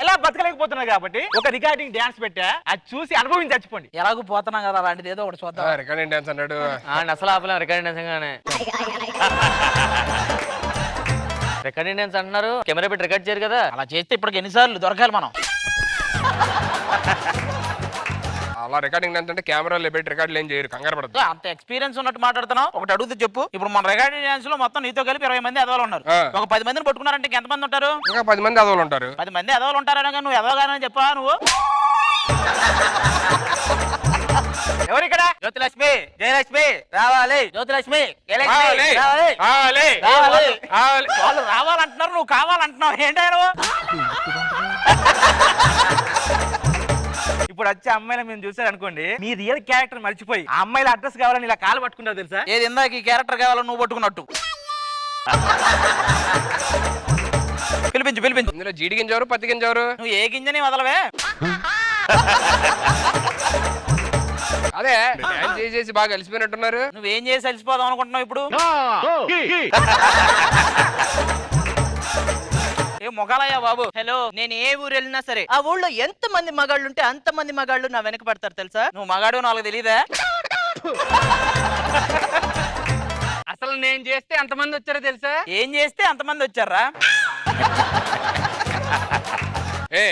ఎలా బతకలేకపోతున్నారు కాబట్టి ఒక రికార్డింగ్ డాన్స్ పెట్టా, అది చూసి అనుభవించి చచ్చిపోండి. ఎలాగూ పోతున్నాం కదా, అలాంటిది ఏదో ఒకటి చూద్దాం. రికార్డింగ్ డాన్స్ అన్నాడు. అసలు ఆపలేం రికార్డింగ్ డాన్స్ గానే. రికార్డింగ్ డాన్స్ అంటున్నారు, కెమెరా పెట్టి రికార్డ్ చేయరు కదా. అలా చేస్తే ఇప్పటికి ఎన్నిసార్లు దొరకాలి మనం? అలా రికార్డింగ్ డాన్స్ అంటే కెమెరాలో పెట్టి రికార్డులు ఏం చేయరు, కంగారు పడదు. అంత ఎక్స్పీరియన్స్ ఉన్నట్టు మాట్లాడుతున్నావు. ఒకటి అడుగుతూ చెప్పు, ఇప్పుడు మన రికార్డింగ్ డాన్స్ లో మొత్తం నీతో కలిపి 20 మంది ఎదవాళ్ళు ఉన్నారు. ఒక 10 మందిని పట్టుకున్నారంటే ఎంత మంది ఉంటారు? ఇంకా 10 మంది అదవులు ఉంటారు. 10 మంది ఎదవాళ్ళు ఉంటారనగా నువ్వు ఎదవగానని చెప్పా నువ్వు? ఎవరు ఇక్కడ? జ్యోతిలక్ష్మి జయలక్ష్మి రావాలి, జ్యోతిలక్ష్మి జయలక్ష్మి రావాలి. రావాలి. రావాలి. రావాలి. రావాలి. వాళ్ళు రావాలంటున్నారు, నువ్వు కావాలంటున్నావు ఏంటో. ఇప్పుడు వచ్చే అమ్మాయిలు మేము చూసారు అనుకోండి, మీ రియల్ క్యారెక్టర్ మర్చిపోయి ఆ అమ్మాయిల అడ్రస్ కావాలని ఇలా కాలు పట్టుకుంటావు తెలుసా? ఏది ఇందాక ఈ క్యారెక్టర్ కావాలో నువ్వు పట్టుకున్నట్టు. పిలిపించు పిలిపించు. ఇందులో జీడి గింజవరు పత్తి గింజవరు? నువ్వు ఏ గింజని వదలవే. అదే డాన్స్ చేసి బాగా కలిసిపోయినట్టున్నారు. నువ్వేం చేసి అలసిపోదాం అనుకుంటున్నావు ఇప్పుడు? ఏ మొగాలయ్యా బాబు. హలో, నేను ఏ ఊరు వెళ్ళినా సరే ఆ ఊళ్ళో ఎంత మంది మగాళ్ళు ఉంటే అంత మంది మగాళ్ళు నా వెనక పడతారు తెలుసా? నువ్వు మగాడు నాకు తెలీదా? అసలు నేను చేస్తే ఎంతమంది వచ్చారో తెలుసా? ఏం చేస్తే అంతమంది వచ్చారా? ఏ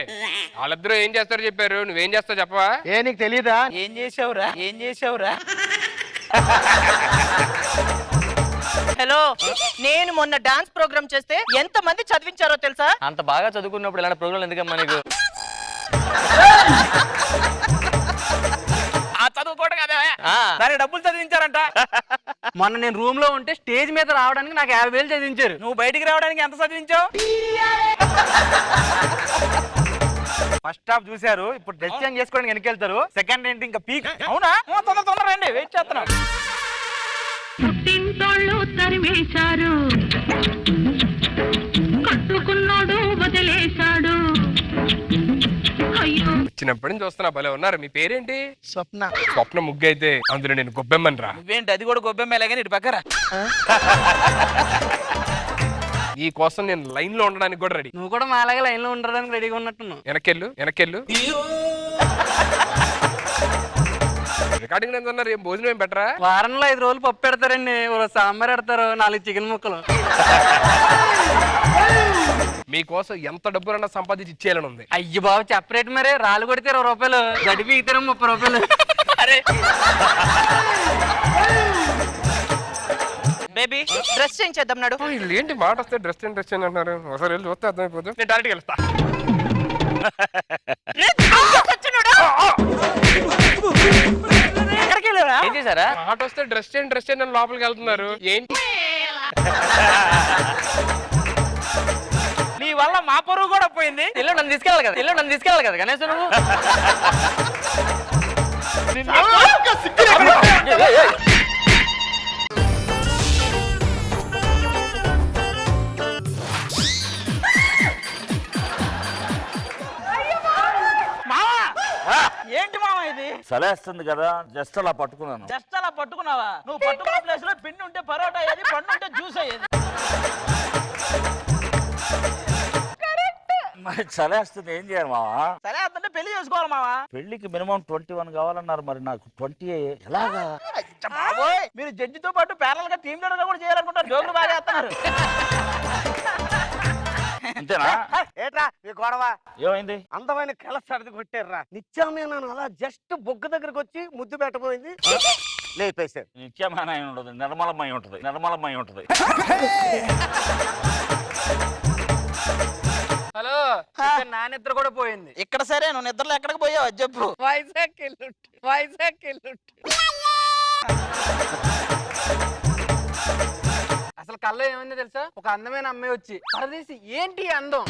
వాళ్ళిద్దరూ ఏం చేస్తారో చెప్పారు, నువ్వేం చేస్తావు చెప్పవా? ఏ నీకు తెలీదా? ఏం చేసావురా? ఏం చేసావురా? హలో, నేను మొన్న డాన్స్ ప్రోగ్రామ్ చేస్తే ఎంత మంది చదివించారో తెలుసా? అంత బాగా చదువుకున్నప్పుడు ఇలాంటి ప్రోగ్రాం ఎందుకమ్మా నీకు? చదువుకోవడం కదా, దానికి డబ్బులు చదివించారంట. మొన్న నేను రూమ్ లో ఉంటే స్టేజ్ మీద రావడానికి నాకు 50,000 చదివించారు. నువ్వు బయటికి రావడానికి ఎంత చదివించావు? ఫస్ట్ హాఫ్ చూశారు, ఇప్పుడు డ్రెస్ చేంజ్ చేసుకోవడానికి వెనకెళ్తారు. సెకండ్ ఏంటి ఇంకా పీక్. అవునా? తొందర రండి, వెయిట్ చేస్తున్నాం. పుట్టింటోళ్ళు తరిమేశారు, కట్టుకున్నాడు వదిలేశాడు. అయ్యో చిన్నప్పటి నుంచి చూస్తున్నా, భలే ఉన్నారు. మీ పేరేంటి? స్వప్న. స్వప్న ముగ్గు అయితే అందులో నేను గొబ్బెమ్మని రా. నువ్వేంటి అది కూడా గొబ్బెమ్మేలే కానీ ఇటు పక్కరా. ఈ కోసం నేను లైన్ లో ఉండడానికి కూడా రెడీ. నువ్వు కూడా మాలాగా లైన్ లో ఉండడానికి రెడీగా ఉన్నట్టున్నావు. వెనకెళ్ళు. రికార్డింగ్ ఎంత ఉన్నారు? ఏం భోజనం ఏం పెట్టరా? వారంలో 5 రోజులు పప్పు పెడతారండి, సాంబార్ పెడతారు, 4 చికెన్ ముక్కలు. మీకోసం ఎంత డబ్బులన్నా సంపాదించి ఇచ్చేయాలని ఉంది. అయ్యి బాబు చెప్పరేట్ మరి, రాళ్ళు కొడితే 20 రూపాయలు, గడిపి ఇతరం 30 రూపాయలు. అరే బేబీ, డ్రెస్ చేంజ్ చేద్దాం నాడు. వీళ్ళు ఏంటి మాట వస్తే డ్రెస్ అంటున్నారు? ఒకసారి వెళ్ళి చూస్తే అర్థమైపోతుంది. నేను డైరెక్ట్ వెళ్తా. ఎక్కడికి వెళ్ళారా? ఏం చేశారా? మాట వస్తే డ్రెస్ చేయండి అని లోపలికి వెళ్తున్నారు. ఏంటి నీ వల్ల మా పరువు కూడా పోయింది. ఇల్లు నన్ను తీసుకెళ్ళాలి కదా కనీసం నువ్వు. ఏంటి మామ ఇది? సలేస్తుంది కదా, జస్ట్ అలా పట్టుకున్నాను. జస్ట్ అలా పట్టుకున్నావా? నువ్వు పట్టుకున్న ప్లేస్ లో పిన్ ఉంటే పరోటా అయ్యేది, పండు ఉంటే జ్యూస్ అయ్యేది. మరి చలేస్తుంది, ఏం చేయాలి మావా? సరే అంటే పెళ్లి చేసుకోవాలి మావా. పెళ్లికి మినిమం 21 కావాలన్నారు, మరి నాకు 20 ఎలాగా? బాబోయ్, మీరు జడ్జితో పాటు ప్యారల్ గా టీమ్ లీడర్ కూడా చేయాలనుకుంటారు. జోకులు బాగా వేస్తున్నారు. అంతేనా? ఏట్రా ఈ గొడవ? ఏమైంది? అందమైన కళ సర్ది కొట్టారా? నిత్యామే నన్ను అలా జస్ట్ బొగ్గు దగ్గరకు వచ్చి ముద్దు పెట్టబోయింది, లేపేశారు. నిత్యమైన ఉండదు, నిర్మలమై ఉంటది. హలో, నా నిద్ర కూడా పోయింది. ఇక్కడ సరే, నువ్వు నిద్రలో ఎక్కడికి పోయావు అది చెప్పు. వైజాగ్ వెళ్ళుంటు. అసలు కళ్ళలో ఏమైందో తెలుసా? ఒక అందమైన అమ్మాయి వచ్చి, పరదేశి ఏంటి అందం,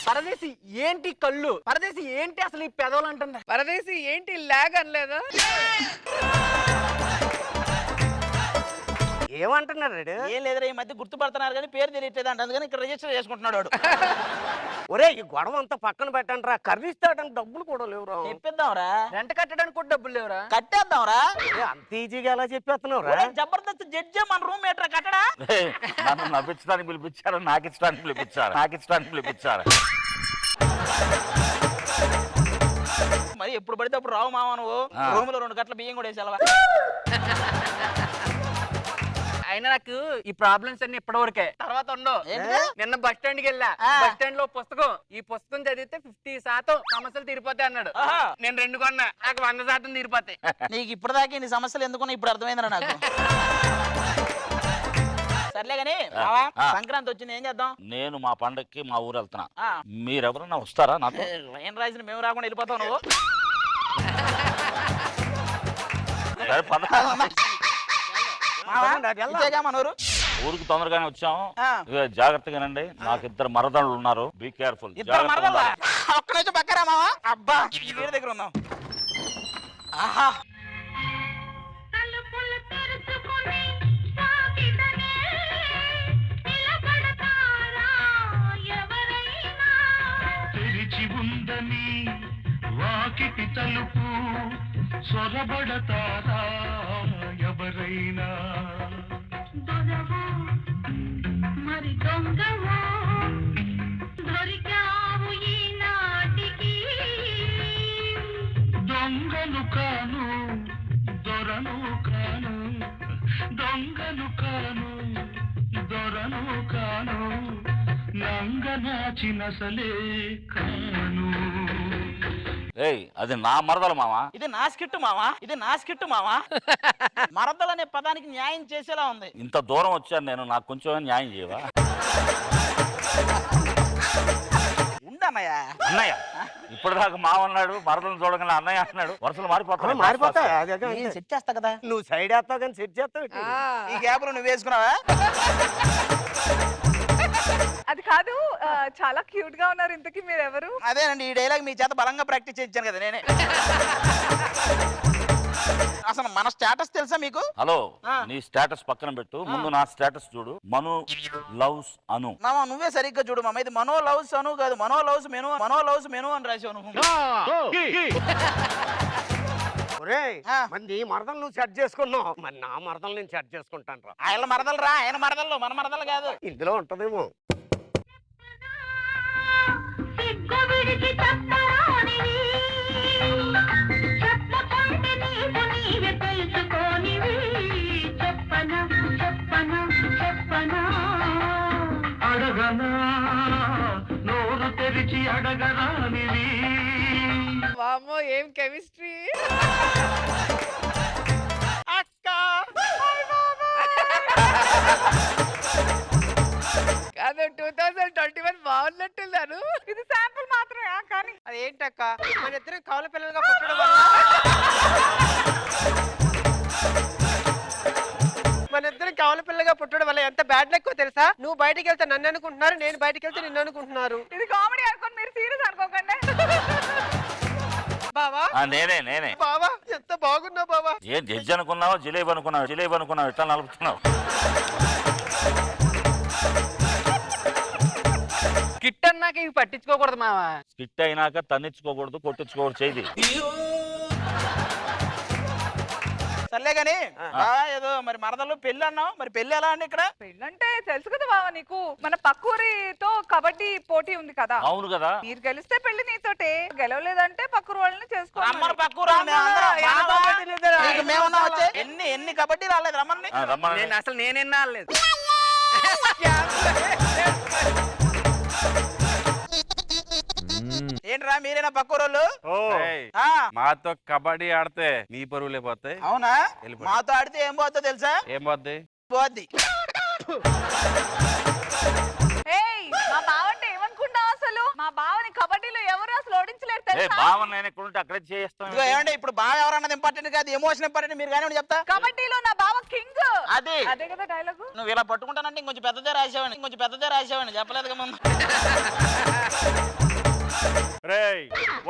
పరదేశి ఏంటి కళ్ళు, పరదేశి ఏంటి అసలు ఈ పెదవులు అంటుందా, పరదేశి ఏంటి లాగ్ అనలేదా? ఏమంటున్నాడు? ఏం లేదురా, ఈ మధ్య గుర్తుపడుతున్నారు కానీ పేరు తెలియట్లేదు అంట, అందుకని ఇక్కడ రిజిస్టర్ చేసుకుంటున్నాడు వాడు. ఒరే ఈ గొడవ అంతా పక్కన పెట్టండి రా, కర్రీస్ తేడానికి డబ్బులు కూడా లేవురా. చెప్పిద్దాంరా, రెంట్ కట్టడానికి కూడా డబ్బులు లేవురా. కట్టేద్దాంరా. అంత ఈజీగా ఎలా చెప్పేస్తున్నావురా? జబర్దస్త్ జడ్జి మన రూమ్ ఏట్రా కట్టడా? నన్ను నవ్వించడానికి పిలిపించారు, నాకు ఇచ్చడానికి పిలిపించారు. మరి ఎప్పుడు పడితే అప్పుడు రావు మామ నువ్వు. రూమ్ లో 2 గంటల బియ్యం కూడా వేసేవా? అయినా నాకు ఈ ప్రాబ్లమ్స్ అన్ని ఇప్పటివరకే, తర్వాత ఉండవు. నిన్న బస్ స్టాండ్ కి వెళ్ళా, బస్ స్టాండ్ లో పుస్తకం, ఈ పుస్తకం చదివితే 50% సమస్యలు తీరిపోతాయి అన్నాడు. నేను 2 కొన్నా, నాకు 100% తీరిపోతాయి. నీకు ఇప్పటిదాకా నీ సమస్యలు ఎందుకున్నా ఇప్పుడు అర్థమైందిరా నాకు. సర్లే గానీ సంక్రాంతి వచ్చింది, ఏం చేద్దాం? నేను మా పండక్కి మా ఊరు వెళ్తున్నా, మీరెవరన్నా వస్తారా నాతో? లైన్ రాసిన మేము రాకుండా వెళ్ళిపోతావు నువ్వు. సరే పద. మనూరు ఊరికి తొందరగానే వచ్చాము. ఆ. ఇక జాగ్రత్తగానండి. నాకు ఇద్దరు మరదళ్ళు ఉన్నారు. Be careful. ఇద్దరు మరదల్లా? ఒక్క నిమిషం పక్కరా మావా. అబ్బా వీడి దగ్గర ఉన్నాం. ఆహా తెరిచి ఉందని వాకిటి తలుపు సొరబడతారా ఎవరైనా మరి దొంగవా దొరికావు ఈనాటికి దొంగను కాను దొరను కాను దొంగను కాను దొరను కాను నంగనాచినసలే కాను. ఏయ్ అది నా మరదలు మావా. ఇది నా స్కిట్ మావా. ఇది నా స్కిట్ మావా. మరదలు అనే పదానికి న్యాయం చేసేలా ఉంది. ఇంత దూరం వచ్చాను నేను. నాకు కొంచెం న్యాయం చేయవా? ఉండన్నయ్య. అన్నయ్య ఇప్పటిదాకా మావ అన్నాడు, మరదలను చూడగానే అన్నయ్య అన్నాడు. వరుసలు మారిపోతాయి. సెట్ చేస్తా కదా. నువ్వు సైడ్ వేస్తావు కానీ సెట్ చేస్తావు. ఈ గ్యాప్ నువ్వు వేసుకున్నావా? అది కాదు, చాలా క్యూట్ గా ఉన్నారు. ఇంతకీ మీరు ఎవరు? అదేనండి, ఈ డైలాగ్ మీ చేత బలంగా ప్రాక్టీస్ చేయించాను కదా నేనే. అసలు మన స్టేటస్ తెలుసా మీకు? హలో, నీ స్టేటస్ పక్కన పెట్టు, ముందు నా స్టేటస్ చూడు. మను లవ్స్ అను. మామ నువ్వే సరిగ్గా చూడు మామ. ఇది మనో లవ్స్ అను కాదు, మనో లవ్స్ మెను. మనో లవ్స్ మెను అని రాసావు నువ్వు. నీ మరదలు నువ్వు సెట్ చేసుకున్నావు, మరి నా మరదలు నేను సెట్ చేసుకుంటాను రా. ఆయన మరదలు రా, ఆయన మరదలు, మన మరదలు కాదు. ఇందులో ఉంటదేమో. అడగనా నోరు తెరిచి అడగరానివి. వామ్మో ఏం కెమిస్ట్రీ. అక్క కాదు 2021 బాగున్నట్టున్నారు. ఇది శాంపుల్ మాత్రమే కానీ అదేంటక్క మన ఇద్దరం కవల పిల్లలుగా పుట్టడం వల్ల మన ఇద్దరం కవల పిల్లగా పుట్టడం వల్ల ఎంత బ్యాడ్ లెక్కో తెలుసా? నువ్వు బయటికి వెళ్తే నన్ను అనుకుంటున్నారు, నేను బయటికి వెళ్తే నిన్ను అనుకుంటున్నారు. ఇది కామెడీ అనుకోండి, మీరు సీరియస్ అనుకోకండి. బావా నేనే బావా ఎంత బాగున్నావు బావా. ఏం జడ్జి అనుకున్నావు, జిలేబీ అనుకున్నావు, ఇట్లా నలుపుతున్నావు. కిట్ అన్నాక ఇవి పట్టించుకోకూడదు మావా. స్కిట్ అయినాక తన్నించుకోకూడదు, కొట్టించుకోకూడదు చేయి. సర్లే గాని ఏదో మరి మరదలు పెళ్లి అన్నావు, మరి పెళ్లి ఎలా అండి ఇక్కడ? పెళ్ళంటే తెలుసు కదా బావ నీకు, మన పక్కూరితో కబడ్డీ పోటీ ఉంది కదా. అవును కదా. మీరు గెలిస్తే పెళ్లి నీతోటే, గెలవలేదంటే పక్కూరు వాళ్ళని చేసుకోవాలి. రమ్మని పక్కూరు మేమన్నా వచ్చే ఎన్ని కబడ్డీ రాలేదు రమ్మని. నేను అసలు నేనేనా లేదు. ఏంట్రా మీరేనా పక్కూరోళ్ళు? మాతో కబడ్డీ ఆడితే మీ పరువులే పోతాయి. అవునా? మాతో ఆడితే ఏం పోద్దో తెలుసా? ఏం పోద్ది? పోద్ది. మా బావంటే ఏమనుకుంటావు అసలు? మా బావని కబడ్డీలో ఎవరు అసలు ఓడించలేరు తెలుసా? బావ నేను ఇక్కడ ఉంటే అక్కడే చేస్తాను. ఏమంటే ఇప్పుడు బావ ఎవరన్నది ఇంపార్టెంట్ కాదు, ఎమోషన్ ఇంపార్టెంట్. మీరు కానీ చెప్తా, కబడ్డీలో నా బావ కింగ్. అదే కదా డైలాగ్. నువ్వు ఇలా పట్టుకుంటానంటే ఇంకొంచెం పెద్దదే రాసావని చెప్పలేదు ముందు. రేయ్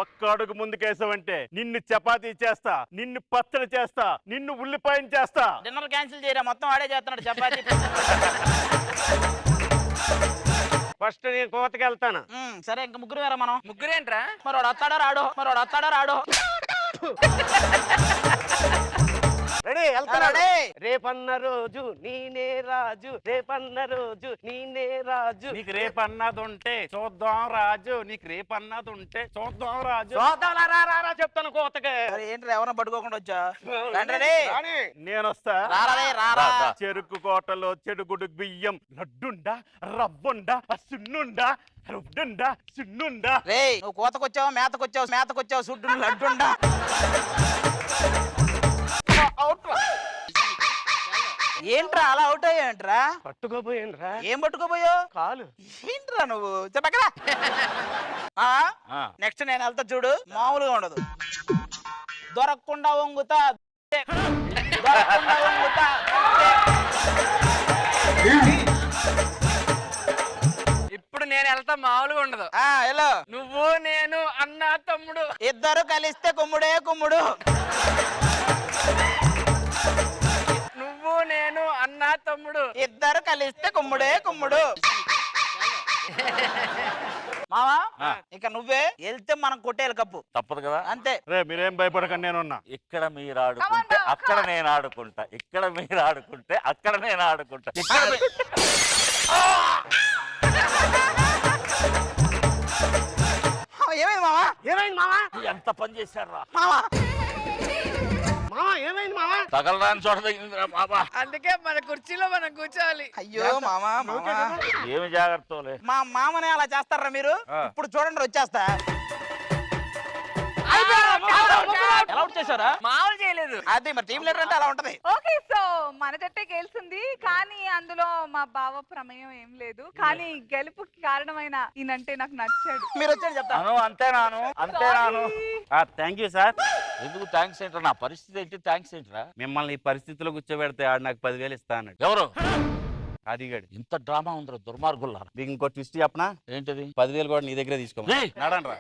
ఒక్క అడుగు ముందుకేసావంటే నిన్ను చపాతీ చేస్తా, నిన్ను పచ్చడి చేస్తా, నిన్ను ఉల్లిపాయని చేస్తా. డిన్నర్ క్యాన్సిల్ చేయరా, మొత్తం ఆడే చేస్తున్నాడు చపాతీ. ఫస్ట్ నేను కోతకి వెళ్తాను. సరే ఇంక ముగ్గురు వేరా మనం. ముగ్గురేంట్రా? మరోడు వస్తాడో రాడో. రెడీ వెళ్తాను. రేపన్న రోజు నేనే రాజు, రేపన్న రోజు నేనే రాజు. నీకు రేపు అన్నది ఉంటే చూద్దాం రాజు, నీకు రేపు అన్నది ఉంటే చూద్దాం రాజు. రా చెప్తాను కోతకి. ఏంటి ఎవరైనా పట్టుకోకుండా వచ్చా? నేను వస్తా. చెరుకు కోటలో చెడుగుడు బియ్యం, లడ్డుండా రవ్వుండా సున్నుండా, రుడ్డుండా సున్నుండా. రే నువ్వు కోతకొచ్చావు, మేతకొచ్చావు సుడ్డు లడ్డుండా. ఏంట్రా అలా అవుట్ అయ్యేంట్రా? పట్టుకోపోయానురా. ఏం పట్టుకోపోయావు? కాలు. ఏంట్రా నువ్వు చెప్పకరా. నెక్స్ట్ నేను వెళ్తా చూడు, మామూలుగా ఉండదు. దొరకకుండా వంగుతా. ఇప్పుడు నేను వెళ్తా మామూలుగా ఉండదు. హలో నువ్వు నేను అన్న తమ్ముడు ఇద్దరు కలిస్తే కుమ్ముడే కుమ్ముడు. నువ్వు నేను అన్న తమ్ముడు ఇద్దరు కలిస్తే కుమ్ముడే కుమ్ముడు. మావా ఇక నువ్వే వెళ్తే మనం కొట్టేయాలి కప్పు. తప్పదు కదా. అంతే. రే మీరేం భయపడకండి నేనున్నా. ఇక్కడ మీరు ఆడుకుంటే అక్కడ నేను ఆడుకుంటా, ఇక్కడ మీరు ఆడుకుంటే అక్కడ నేను ఆడుకుంటా, ఇక్కడ ఏమైంది మావా? ఏమైంది మావా? ఎంత పని చేశారా మావా తగలరాని చోట తగిలిందిరా బాబా. అందుకే మన కుర్చీలో మనం కూర్చోవాలి. అయ్యో మామా మామా ఏమి జాగ్రత్తలే. మా మామనే అలా చేస్తారా మీరు? ఇప్పుడు చూడండి వచ్చేస్తా. ఎలా వచ్చేసారా? మామూలు చేయలేదు. అది మరి టీం లీడర్ అంటే అలా ఉంటది. ఓకే సో మన జట్టే గెలిచింది కానీ అందులో మా బావ ప్రమేయం ఏం లేదు. కానీ గెలుపుకి కారణమైన ఈయనంటే నాకు నచ్చాడు. మీరు వచ్చాడు చెప్తా. అంతేనాను అంతేనాను. Thank you sir. ఎందుకు థ్యాంక్స్ ఏంట్రా? నా పరిస్థితి ఏంటి? థ్యాంక్స్ ఏంట్రా? మిమ్మల్ని ఈ పరిస్థితిలో కూర్చోబెడితే ఆడు నాకు 10,000 ఇస్తా అన్నాడు. ఎవరు? అదిగాడు. ఇంత డ్రామా ఉందిరా దుర్మార్గుల్లారా. నీకు ఇంకో ట్విస్ట్ చెప్పనా? ఏంటిది? 10,000 కూడా నీ దగ్గర తీసుకో. ఏయ్! నడండ్రా.